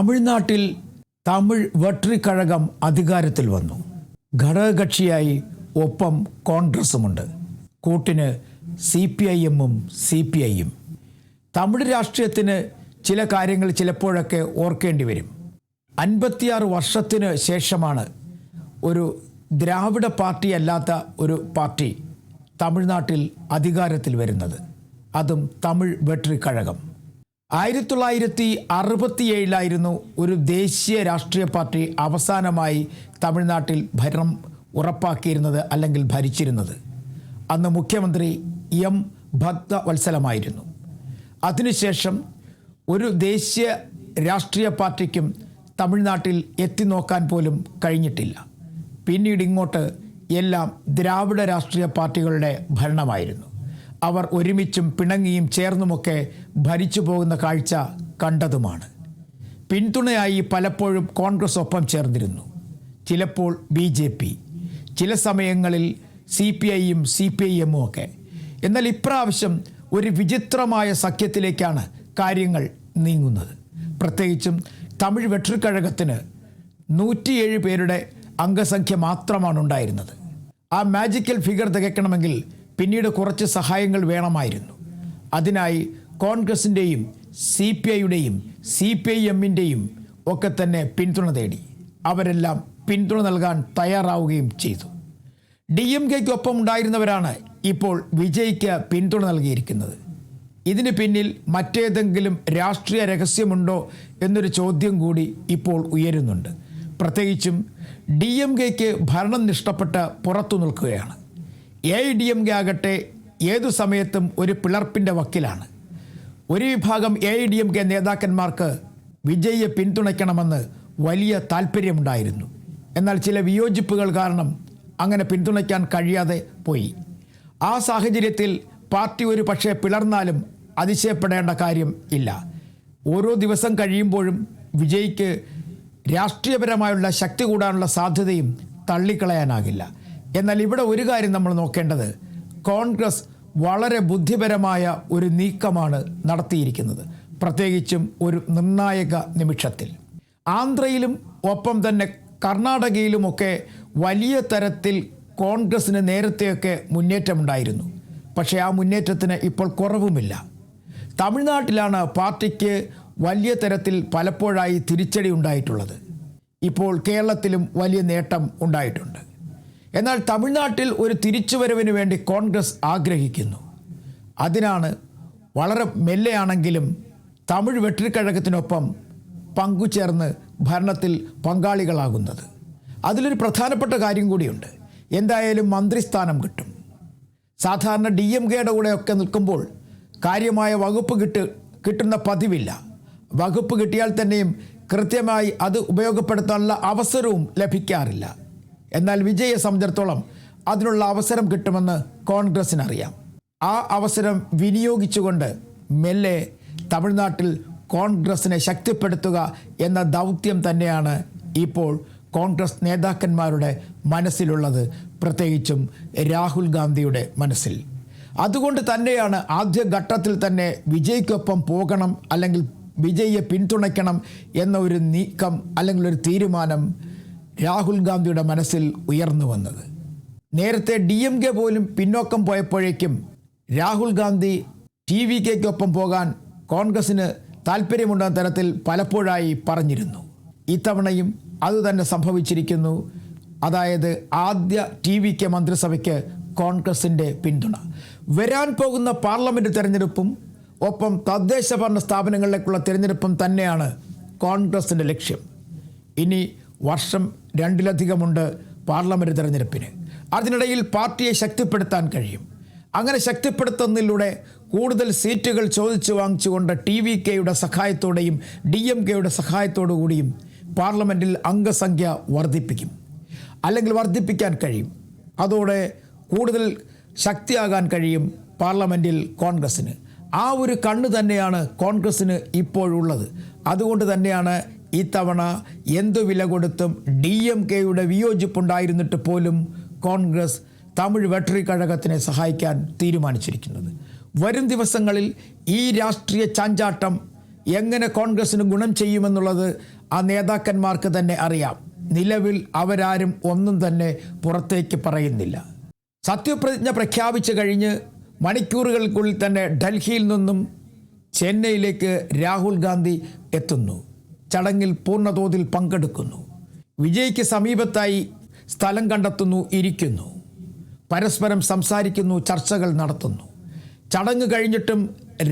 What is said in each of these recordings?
തമിഴ്നാട്ടിൽ തമിഴ് വെട്രിക്കഴകം അധികാരത്തിൽ വന്നു. ഘടകകക്ഷിയായി ഒപ്പം കോൺഗ്രസുമുണ്ട്. കൂട്ടിന് CPIM-ഉം CPI-യും. തമിഴ് രാഷ്ട്രീയത്തിന് ചില കാര്യങ്ങൾ ചിലപ്പോഴൊക്കെ ഓർക്കേണ്ടി വരും. 56 വർഷത്തിന് ശേഷമാണ് ഒരു ദ്രാവിഡ പാർട്ടി അല്ലാത്ത ഒരു പാർട്ടി തമിഴ്നാട്ടിൽ അധികാരത്തിൽ വരുന്നത്. അതും തമിഴ് വെട്രിക്കഴകം. 1967 ഒരു ദേശീയ രാഷ്ട്രീയ പാർട്ടി അവസാനമായി തമിഴ്നാട്ടിൽ ഭരണം ഉറപ്പാക്കിയിരുന്നത് അല്ലെങ്കിൽ ഭരിച്ചിരുന്നത്. അന്ന് മുഖ്യമന്ത്രി M. ഭക്തവത്സലമായിരുന്നു. അതിനുശേഷം ഒരു ദേശീയ രാഷ്ട്രീയ പാർട്ടിക്കും തമിഴ്നാട്ടിൽ എത്തി നോക്കാൻ പോലും കഴിഞ്ഞിട്ടില്ല. പിന്നീട് ഇങ്ങോട്ട് എല്ലാം ദ്രാവിഡ രാഷ്ട്രീയ പാർട്ടികളുടെ ഭരണമായിരുന്നു. അവർ ഒരുമിച്ചും പിണങ്ങിയും ചേർന്നുമൊക്കെ ഭരിച്ചു പോകുന്ന കാഴ്ച കണ്ടതുമാണ്. പിന്തുണയായി പലപ്പോഴും കോൺഗ്രസ് ഒപ്പം ചേർന്നിരുന്നു, ചിലപ്പോൾ BJP, ചില സമയങ്ങളിൽ CPI-യും CPIM-ഉം ഒക്കെ. എന്നാൽ ഇപ്രാവശ്യം ഒരു വിചിത്രമായ സഖ്യത്തിലേക്കാണ് കാര്യങ്ങൾ നീങ്ങുന്നത്. പ്രത്യേകിച്ചും തമിഴ് വെട്രിക്കഴകത്തിന് 107 പേരുടെ അംഗസംഖ്യ മാത്രമാണ് ഉണ്ടായിരുന്നത്. ആ മാജിക്കൽ ഫിഗർ തികയ്ക്കണമെങ്കിൽ പിന്നീട് കുറച്ച് സഹായങ്ങൾ വേണമായിരുന്നു. അതിനായി കോൺഗ്രസിൻ്റെയും CPI-യുടെയും CPIM-ൻ്റെയും ഒക്കെ തന്നെ പിന്തുണ തേടി. അവരെല്ലാം പിന്തുണ നൽകാൻ തയ്യാറാവുകയും ചെയ്തു. DMK-ക്കൊപ്പം ഉണ്ടായിരുന്നവരാണ് ഇപ്പോൾ വിജയ്ക്ക് പിന്തുണ നൽകിയിരിക്കുന്നത്. ഇതിന് പിന്നിൽ മറ്റേതെങ്കിലും രാഷ്ട്രീയ രഹസ്യമുണ്ടോ എന്നൊരു ചോദ്യം കൂടി ഇപ്പോൾ ഉയരുന്നുണ്ട്. പ്രത്യേകിച്ചും DMK-ക്ക് ഭരണം നഷ്ടപ്പെട്ട് പുറത്തു നിൽക്കുകയാണ്. AIDMK ആകട്ടെ ഏതു സമയത്തും ഒരു പിളർപ്പിൻ്റെ വക്കിലാണ്. ഒരു വിഭാഗം AIDMK നേതാക്കന്മാർക്ക് വിജയെ പിന്തുണയ്ക്കണമെന്ന് വലിയ താല്പര്യമുണ്ടായിരുന്നു. എന്നാൽ ചില വിയോജിപ്പുകൾ കാരണം അങ്ങനെ പിന്തുണയ്ക്കാൻ കഴിയാതെ പോയി. ആ സാഹചര്യത്തിൽ പാർട്ടി ഒരു പക്ഷേ പിളർന്നാലും അതിശയപ്പെടേണ്ട കാര്യം ഇല്ല. ഓരോ ദിവസം കഴിയുമ്പോഴും വിജയ്ക്ക് രാഷ്ട്രീയപരമായുള്ള ശക്തി കൂടാനുള്ള സാധ്യതയും തള്ളിക്കളയാനാകില്ല. എന്നാൽ ഇവിടെ ഒരു കാര്യം നമ്മൾ നോക്കേണ്ടത്, കോൺഗ്രസ് വളരെ ബുദ്ധിപരമായ ഒരു നീക്കമാണ് നടത്തിയിരിക്കുന്നത്. പ്രത്യേകിച്ചും ഒരു നിർണായക നിമിഷത്തിൽ. ആന്ധ്രയിലും ഒപ്പം തന്നെ കർണാടകയിലുമൊക്കെ വലിയ തരത്തിൽ കോൺഗ്രസ്സിന് നേരത്തെയൊക്കെ മുന്നേറ്റമുണ്ടായിരുന്നു. പക്ഷേ ആ മുന്നേറ്റത്തിന് ഇപ്പോൾ കുറവുമില്ല. തമിഴ്നാട്ടിലാണ് പാർട്ടിക്ക് വലിയ തരത്തിൽ പലപ്പോഴായി തിരിച്ചടി ഉണ്ടായിട്ടുള്ളത്. ഇപ്പോൾ കേരളത്തിലും വലിയ നേട്ടം ഉണ്ടായിട്ടുണ്ട്. എന്നാൽ തമിഴ്നാട്ടിൽ ഒരു തിരിച്ചുവരവിന് വേണ്ടി കോൺഗ്രസ് ആഗ്രഹിക്കുന്നു. അതിനാണ് വളരെ മെല്ലെയാണെങ്കിലും തമിഴ് വെട്രിക്കഴകത്തിനൊപ്പം പങ്കുചേർന്ന് ഭരണത്തിൽ പങ്കാളികളാകുന്നത്. അതിലൊരു പ്രധാനപ്പെട്ട കാര്യം കൂടിയുണ്ട്. എന്തായാലും മന്ത്രിസ്ഥാനം കിട്ടും. സാധാരണ DMK-യുടെ കൂടെയൊക്കെ നിൽക്കുമ്പോൾ കാര്യമായ വകുപ്പ് കിട്ടുന്ന പതിവില്ല. വകുപ്പ് കിട്ടിയാൽ തന്നെയും കൃത്യമായി അത് ഉപയോഗപ്പെടുത്താനുള്ള അവസരവും ലഭിക്കാറില്ല. എന്നാൽ വിജയെ സംബന്ധിച്ചിടത്തോളം അതിനുള്ള അവസരം കിട്ടുമെന്ന് കോൺഗ്രസിനറിയാം. ആ അവസരം വിനിയോഗിച്ചുകൊണ്ട് മെല്ലെ തമിഴ്നാട്ടിൽ കോൺഗ്രസിനെ ശക്തിപ്പെടുത്തുക എന്ന ദൗത്യം തന്നെയാണ് ഇപ്പോൾ കോൺഗ്രസ് നേതാക്കന്മാരുടെ മനസ്സിലുള്ളത്, പ്രത്യേകിച്ചും രാഹുൽ ഗാന്ധിയുടെ മനസ്സിൽ. അതുകൊണ്ട് തന്നെയാണ് ആദ്യഘട്ടത്തിൽ തന്നെ വിജയ്ക്കൊപ്പം പോകണം അല്ലെങ്കിൽ വിജയെ പിന്തുണയ്ക്കണം എന്ന ഒരു നീക്കം അല്ലെങ്കിൽ ഒരു തീരുമാനം രാഹുൽ ഗാന്ധിയുടെ മനസ്സിൽ ഉയർന്നു വന്നത്. നേരത്തെ DMK പോലും പിന്നോക്കം പോയപ്പോഴേക്കും രാഹുൽ ഗാന്ധി TVK-ക്കൊപ്പം പോകാൻ കോൺഗ്രസിന് താല്പര്യമുണ്ടെന്ന തരത്തിൽ പലപ്പോഴായി പറഞ്ഞിരുന്നു. ഇത്തവണയും അതുതന്നെ സംഭവിച്ചിരിക്കുന്നു. അതായത് ആദ്യ TVK മന്ത്രിസഭയ്ക്ക് കോൺഗ്രസിൻ്റെ പിന്തുണ. വരാൻ പോകുന്ന പാർലമെൻറ്റ് തെരഞ്ഞെടുപ്പും ഒപ്പം തദ്ദേശ ഭരണ സ്ഥാപനങ്ങളിലേക്കുള്ള തിരഞ്ഞെടുപ്പും തന്നെയാണ് കോൺഗ്രസിൻ്റെ ലക്ഷ്യം. ഇനി വർഷം 2-ലധികമുണ്ട് പാർലമെൻറ്റ് തെരഞ്ഞെടുപ്പിന്. അതിനിടയിൽ പാർട്ടിയെ ശക്തിപ്പെടുത്താൻ കഴിയും. അങ്ങനെ ശക്തിപ്പെടുത്തുന്നതിലൂടെ കൂടുതൽ സീറ്റുകൾ ചോദിച്ചു വാങ്ങിച്ചുകൊണ്ട് TVK-യുടെ സഹായത്തോടെയും DMK-യുടെ സഹായത്തോടു കൂടിയും പാർലമെൻറ്റിൽ അംഗസംഖ്യ വർദ്ധിപ്പിക്കും, അല്ലെങ്കിൽ വർദ്ധിപ്പിക്കാൻ കഴിയും. അതോടെ കൂടുതൽ ശക്തിയാകാൻ കഴിയും പാർലമെൻറ്റിൽ കോൺഗ്രസ്സിന്. ആ ഒരു കണ്ണ് തന്നെയാണ് കോൺഗ്രസ്സിന് ഇപ്പോഴുള്ളത്. അതുകൊണ്ട് തന്നെയാണ് ഇത്തവണ എന്തു വില കൊടുത്തും DMK-യുടെ വിയോജിപ്പുണ്ടായിരുന്നിട്ട് പോലും കോൺഗ്രസ് തമിഴ് വെട്രിക്കഴകത്തിനെ സഹായിക്കാൻ തീരുമാനിച്ചിരിക്കുന്നത്. വരും ദിവസങ്ങളിൽ ഈ രാഷ്ട്രീയ ചാഞ്ചാട്ടം എങ്ങനെ കോൺഗ്രസിന് ഗുണം ചെയ്യുമെന്നുള്ളത് ആ നേതാക്കന്മാർക്ക് തന്നെ അറിയാം. നിലവിൽ അവരാരും ഒന്നും തന്നെ പുറത്തേക്ക് പറയുന്നില്ല. സത്യപ്രതിജ്ഞ പ്രഖ്യാപിച്ചു കഴിഞ്ഞ് മണിക്കൂറുകൾക്കുള്ളിൽ തന്നെ ഡൽഹിയിൽ നിന്നും ചെന്നൈയിലേക്ക് രാഹുൽ ഗാന്ധി എത്തുന്നു. ചടങ്ങിൽ പൂർണ്ണതോതിൽ പങ്കെടുക്കുന്നു. വിജയ്ക്ക് സമീപത്തായി സ്ഥലം കണ്ടെത്തുന്നു, ഇരിക്കുന്നു, പരസ്പരം സംസാരിക്കുന്നു, ചർച്ചകൾ നടത്തുന്നു. ചടങ്ങ് കഴിഞ്ഞിട്ടും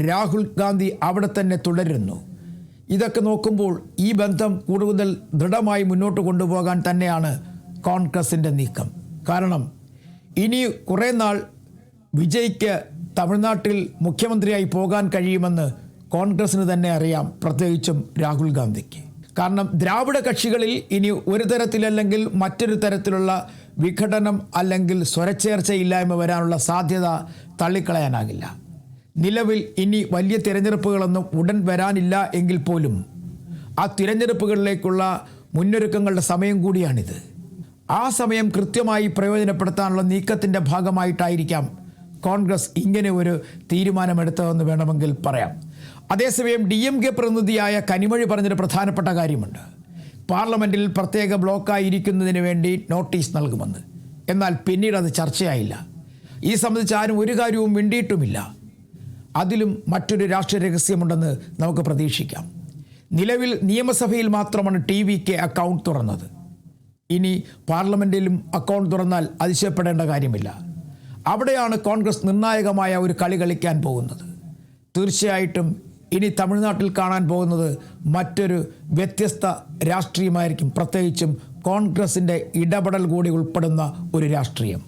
രാഹുൽ ഗാന്ധി അവിടെ തന്നെ തുടരുന്നു. ഇതൊക്കെ നോക്കുമ്പോൾ ഈ ബന്ധം കൂടുതൽ ദൃഢമായി മുന്നോട്ട് കൊണ്ടുപോകാൻ തന്നെയാണ് കോൺഗ്രസിൻ്റെ നീക്കം. കാരണം ഇനി കുറേ നാൾ വിജയ്ക്ക് തമിഴ്നാട്ടിൽ മുഖ്യമന്ത്രിയായി പോകാൻ കഴിയുമെന്ന് കോൺഗ്രസിന് തന്നെ അറിയാം, പ്രത്യേകിച്ചും രാഹുൽ ഗാന്ധിക്ക്. കാരണം ദ്രാവിഡ കക്ഷികളിൽ ഇനി ഒരു തരത്തിലല്ലെങ്കിൽ മറ്റൊരു തരത്തിലുള്ള വിഘടനം അല്ലെങ്കിൽ സ്വരച്ചേർച്ചയില്ലായ്മ വരാനുള്ള സാധ്യത തള്ളിക്കളയാനാകില്ല. നിലവിൽ ഇനി വലിയ തിരഞ്ഞെടുപ്പുകളൊന്നും ഉടൻ വരാനില്ല എങ്കിൽ പോലും ആ തിരഞ്ഞെടുപ്പുകളിലേക്കുള്ള മുന്നൊരുക്കങ്ങളുടെ സമയം കൂടിയാണിത്. ആ സമയം കൃത്യമായി പ്രയോജനപ്പെടുത്താനുള്ള നീക്കത്തിൻ്റെ ഭാഗമായിട്ടായിരിക്കാം കോൺഗ്രസ് ഇങ്ങനെ ഒരു തീരുമാനമെടുത്തതെന്ന് വേണമെങ്കിൽ പറയാം. അതേസമയം DMK പ്രതിനിധിയായ കനിമൊഴി പറഞ്ഞൊരു പ്രധാനപ്പെട്ട കാര്യമുണ്ട്. പാർലമെൻറ്റിൽ പ്രത്യേക ബ്ലോക്കായിരിക്കുന്നതിന് വേണ്ടി നോട്ടീസ് നൽകുമെന്ന്. എന്നാൽ പിന്നീട് അത് ചർച്ചയായില്ല. ഈ സംബന്ധിച്ച് ആരും ഒരു കാര്യവും മിണ്ടിയിട്ടുമില്ല. അതിലും മറ്റൊരു രാഷ്ട്രീയ രഹസ്യമുണ്ടെന്ന് നമുക്ക് പ്രതീക്ഷിക്കാം. നിലവിൽ നിയമസഭയിൽ മാത്രമാണ് TVK അക്കൗണ്ട് തുറന്നത്. ഇനി പാർലമെൻറ്റിലും അക്കൗണ്ട് തുറന്നാൽ അതിശയപ്പെടേണ്ട കാര്യമില്ല. അവിടെയാണ് കോൺഗ്രസ് നിർണായകമായ ഒരു കളി കളിക്കാൻ പോകുന്നത്. തീർച്ചയായിട്ടും ഇനി തമിഴ്നാട്ടിൽ കാണാൻ പോകുന്നത് മറ്റൊരു വ്യത്യസ്ത രാഷ്ട്രീയമായിരിക്കും. പ്രത്യേകിച്ചും കോൺഗ്രസിൻ്റെ ഇടപെടൽ കൂടി ഉൾപ്പെടുന്ന ഒരു രാഷ്ട്രീയം.